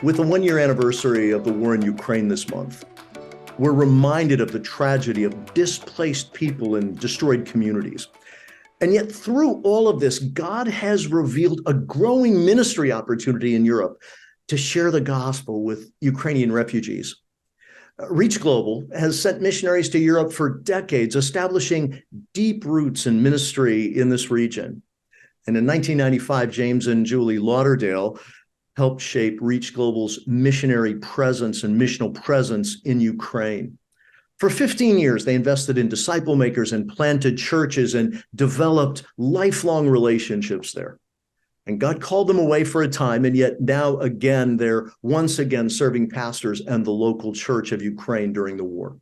With the one-year anniversary of the war in Ukraine this month, we're reminded of the tragedy of displaced people in destroyed communities. And yet through all of this, God has revealed a growing ministry opportunity in Europe to share the gospel with Ukrainian refugees. ReachGlobal has sent missionaries to Europe for decades, establishing deep roots in ministry in this region. And in 1995, James and Julie Lauderdale helped shape ReachGlobal's missionary presence and missional presence in Ukraine. For 15 years, they invested in disciple makers and planted churches and developed lifelong relationships there. And God called them away for a time, and yet now again, they're once again serving pastors and the local church of Ukraine during the war.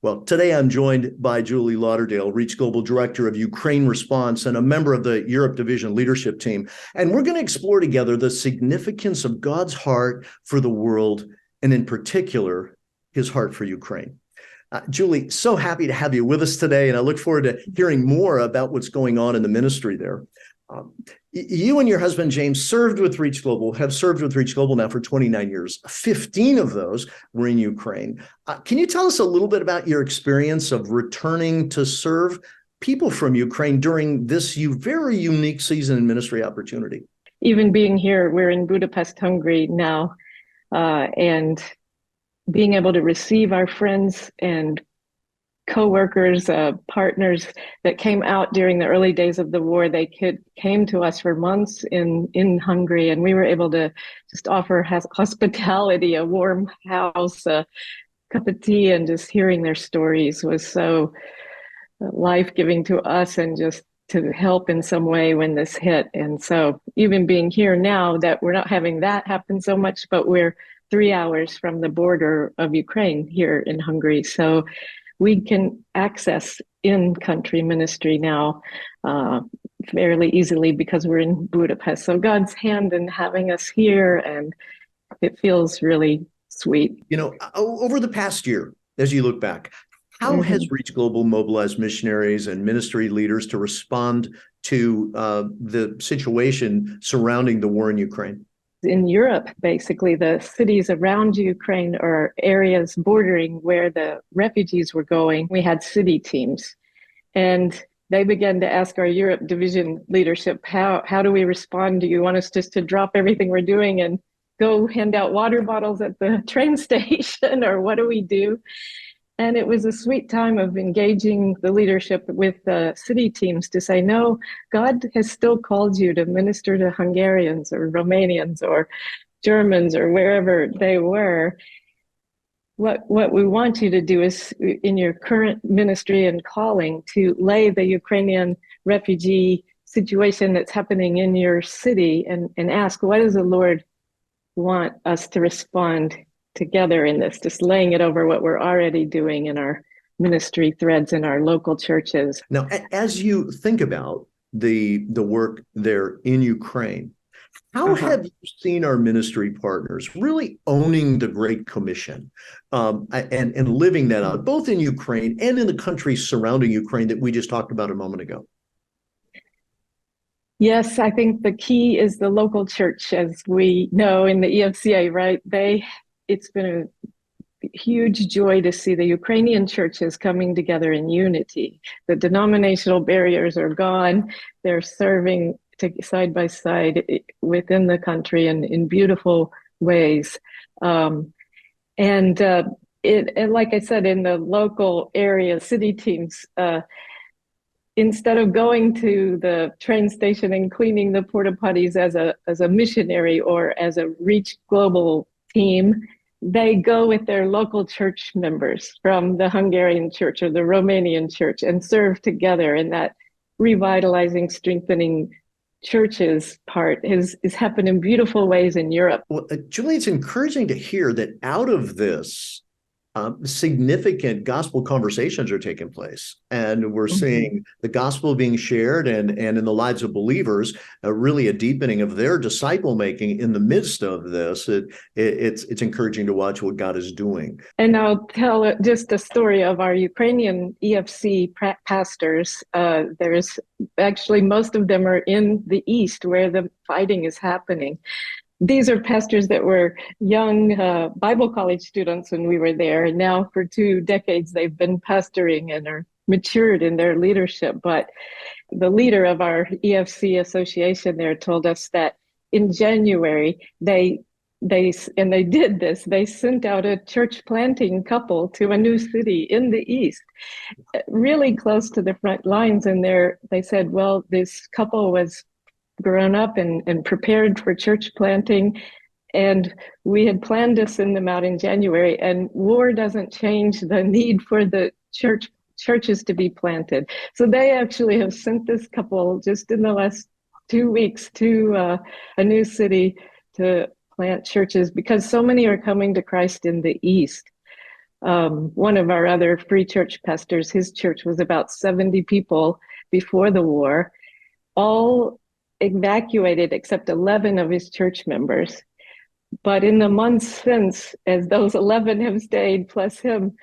Well, today I'm joined by Julie Lauderdale, ReachGlobal Director of Ukraine Response and a member of the Europe Division leadership team. And we're going to explore together the significance of God's heart for the world, and in particular, his heart for Ukraine. Julie, so happy to have you with us today, and I look forward to hearing more about what's going on in the ministry there. You and your husband, James, have served with ReachGlobal now for 29 years. 15 of those were in Ukraine. Can you tell us a little bit about your experience of returning to serve people from Ukraine during this very unique season in ministry opportunity? Even being here, we're in Budapest, Hungary now, and being able to receive our friends and co-workers, partners that came out during the early days of the war. They came to us for months in Hungary, and we were able to just offer hospitality, a warm house, a cup of tea, and just hearing their stories was so life-giving to us and just to help in some way when this hit. And so even being here now, that we're not having that happen so much, but we're 3 hours from the border of Ukraine here in Hungary. So we can access in-country ministry now fairly easily because we're in Budapest. So God's hand in having us here, and it feels really sweet. You know, over the past year, as you look back, how has ReachGlobal mobilized missionaries and ministry leaders to respond to the situation surrounding the war in Ukraine? In Europe, basically, the cities around Ukraine or areas bordering where the refugees were going, we had city teams. And they began to ask our Europe division leadership, how do we respond? Do you want us just to drop everything we're doing and go hand out water bottles at the train station, or what do we do? And it was a sweet time of engaging the leadership with the city teams to say, no, God has still called you to minister to Hungarians or Romanians or Germans or wherever they were. What we want you to do is, in your current ministry and calling, to lay the Ukrainian refugee situation that's happening in your city and ask, what does the Lord want us to respond together in this, just laying it over what we're already doing in our ministry threads in our local churches. Now, as you think about the work there in Ukraine, how have you seen our ministry partners really owning the Great Commission and living that out, both in Ukraine and in the countries surrounding Ukraine that we just talked about a moment ago? Yes, I think the key is the local church, as we know in the EFCA, right? It's been a huge joy to see the Ukrainian churches coming together in unity. The denominational barriers are gone. They're serving side by side within the country and in beautiful ways. And like I said, in the local area, city teams, instead of going to the train station and cleaning the porta potties as a missionary or as a ReachGlobal team, they go with their local church members from the Hungarian church or the Romanian church and serve together. And that revitalizing, strengthening churches part is happened in beautiful ways in Europe. Well, Julie, it's encouraging to hear that out of this, significant gospel conversations are taking place, and we're seeing the gospel being shared, and in the lives of believers, really a deepening of their disciple making in the midst of this. It's encouraging to watch what God is doing. And I'll tell just a story of our Ukrainian EFC pastors. There's actually most of them are in the east where the fighting is happening. these are pastors that were young Bible college students when we were there. And now for 2 decades, they've been pastoring and are matured in their leadership. But the leader of our EFC association there told us that in January, they did this. They sent out a church planting couple to a new city in the East, really close to the front lines. And they said, well, this couple was grown up and prepared for church planting. And we had planned to send them out in January, and war doesn't change the need for the churches to be planted. So they actually have sent this couple just in the last 2 weeks to a new city to plant churches, because so many are coming to Christ in the East. One of our other free church pastors, his church was about 70 people before the war, all evacuated except 11 of his church members. But in the months since, as those 11 have stayed, plus him,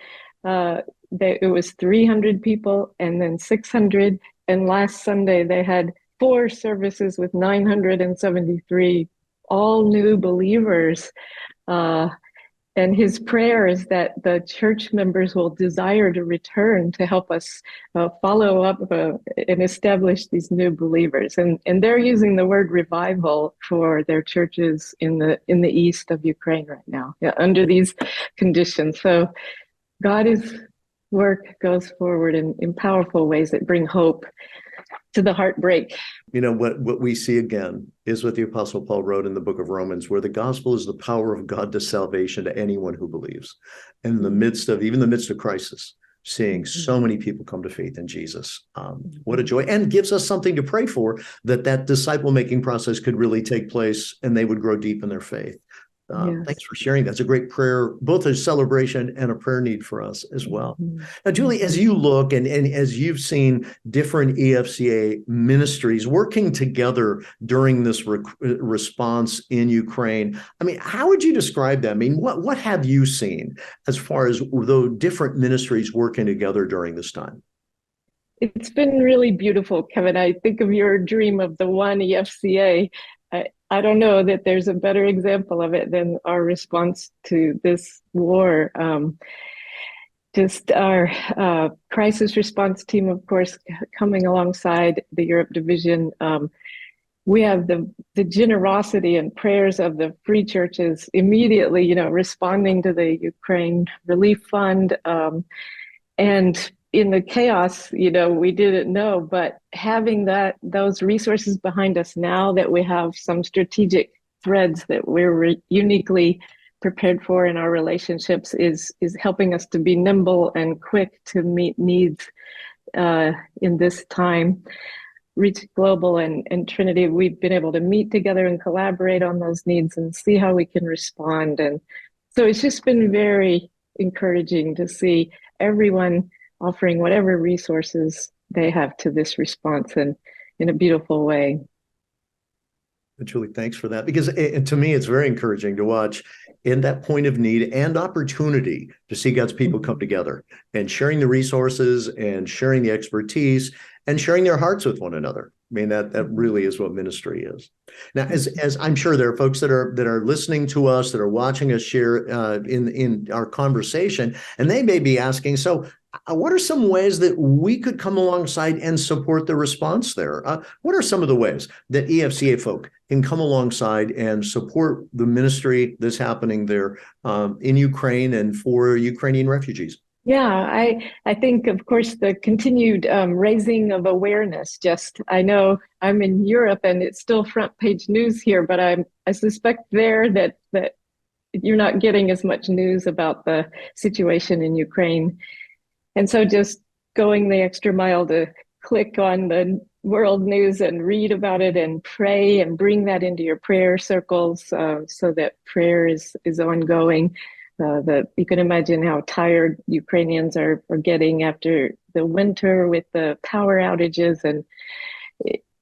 it was 300 people and then 600. And last Sunday, they had 4 services with 973 all new believers. And his prayer is that the church members will desire to return to help us follow up and establish these new believers. And they're using the word revival for their churches in the east of Ukraine right now, under these conditions. So God's work goes forward in powerful ways that bring hope to the heartbreak. You know, what we see again is what the Apostle Paul wrote in the book of Romans, where the gospel is the power of God to salvation to anyone who believes. And in the midst of crisis, seeing so many people come to faith in Jesus. What a joy. And gives us something to pray for, that disciple-making process could really take place and they would grow deep in their faith. Yes. Thanks for sharing. That's a great prayer, both a celebration and a prayer need for us as well. Mm-hmm. Now, Julie, as you look and as you've seen different EFCA ministries working together during this response in Ukraine, I mean, how would you describe that? I mean, what have you seen as far as the different ministries working together during this time? It's been really beautiful, Kevin. I think of your dream of the one EFCA. I don't know that there's a better example of it than our response to this war. Just our crisis response team, of course, coming alongside the Europe Division. We have the generosity and prayers of the free churches immediately, responding to the Ukraine Relief Fund. And in the chaos, we didn't know, but having those resources behind us now that we have some strategic threads that we're uniquely prepared for in our relationships is helping us to be nimble and quick to meet needs in this time. ReachGlobal and Trinity, we've been able to meet together and collaborate on those needs and see how we can respond. And so it's just been very encouraging to see everyone offering whatever resources they have to this response and in a beautiful way. Julie, thanks for that, because to me, it's very encouraging to watch in that point of need and opportunity to see God's people come together and sharing the resources and sharing the expertise and sharing their hearts with one another. I mean, that really is what ministry is. Now, as I'm sure there are folks that are listening to us, that are watching us share in our conversation, and they may be asking, so what are some ways that we could come alongside and support the response there? What are some of the ways that EFCA folk can come alongside and support the ministry that's happening there in Ukraine and for Ukrainian refugees? Yeah, I think, of course, the continued raising of awareness. I know I'm in Europe and it's still front page news here, but I suspect there that you're not getting as much news about the situation in Ukraine. And so just going the extra mile to click on the world news and read about it and pray and bring that into your prayer circles so that prayer is ongoing. That you can imagine how tired Ukrainians are getting after the winter with the power outages, and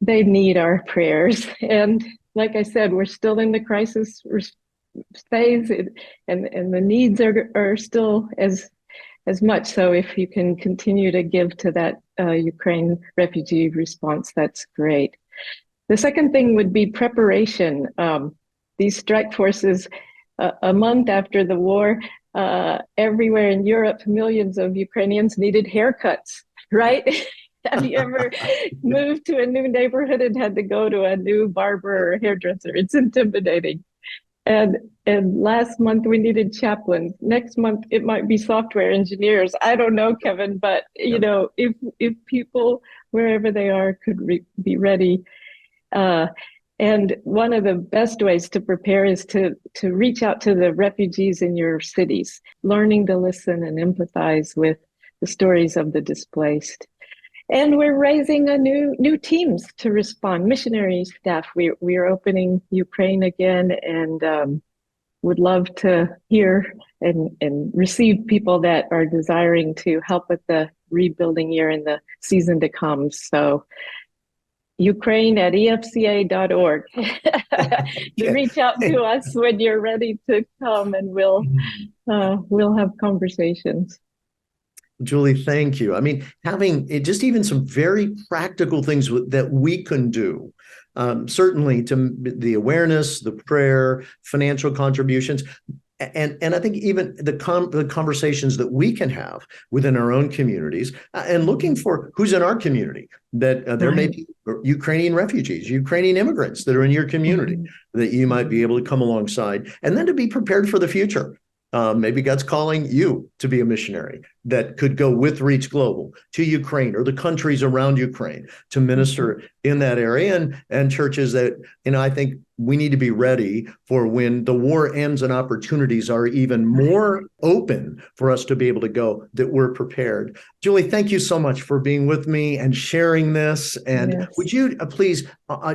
they need our prayers. And like I said, we're still in the crisis phase, and the needs are still as much. So if you can continue to give to that Ukraine refugee response, that's great. The second thing would be preparation. these strike forces a month after the war, everywhere in Europe, millions of Ukrainians needed haircuts, right? Have you ever moved to a new neighborhood and had to go to a new barber or hairdresser? It's intimidating. And last month we needed chaplains. Next month it might be software engineers. I don't know, Kevin, but you know, if people wherever they are could be ready. And one of the best ways to prepare is to reach out to the refugees in your cities, learning to listen and empathize with the stories of the displaced. And we're raising a new teams to respond. Missionary staff. We're opening Ukraine again, and would love to hear and receive people that are desiring to help with the rebuilding year and the season to come. So Ukraine at EFCA.org. Reach out to us when you're ready to come, and we'll have conversations. Julie, thank you. I mean, having just even some very practical things that we can do, certainly to the awareness, the prayer, financial contributions, and I think even the conversations that we can have within our own communities, and looking for who's in our community, that there may be Ukrainian refugees, Ukrainian immigrants that are in your community that you might be able to come alongside, and then to be prepared for the future. Maybe God's calling you to be a missionary that could go with Reach Global to Ukraine or the countries around Ukraine to minister in that area, and churches that, I think we need to be ready for when the war ends and opportunities are even more open for us to be able to go, that we're prepared. Julie, thank you so much for being with me and sharing this. And would you please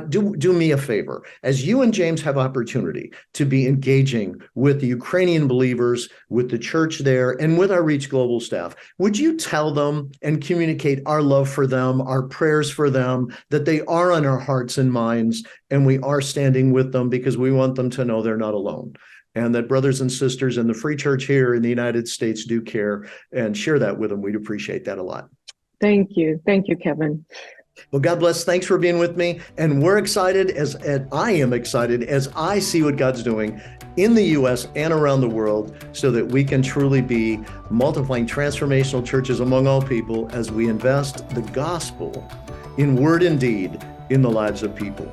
do me a favor, as you and James have opportunity to be engaging with the Ukrainian believers, with the church there, and with our Reach Global staff, would you tell them and communicate our love for them, our prayers for them, that they are on our hearts and minds, and we are standing with them because we want them to know they're not alone, and that brothers and sisters in the Free Church here in the United States do care, and share that with them. We'd appreciate that a lot. Thank you. Thank you, Kevin. Well, God bless. Thanks for being with me. And we're excited, as I am excited, as I see what God's doing in the U.S. and around the world, so that we can truly be multiplying transformational churches among all people as we invest the gospel in word and deed in the lives of people.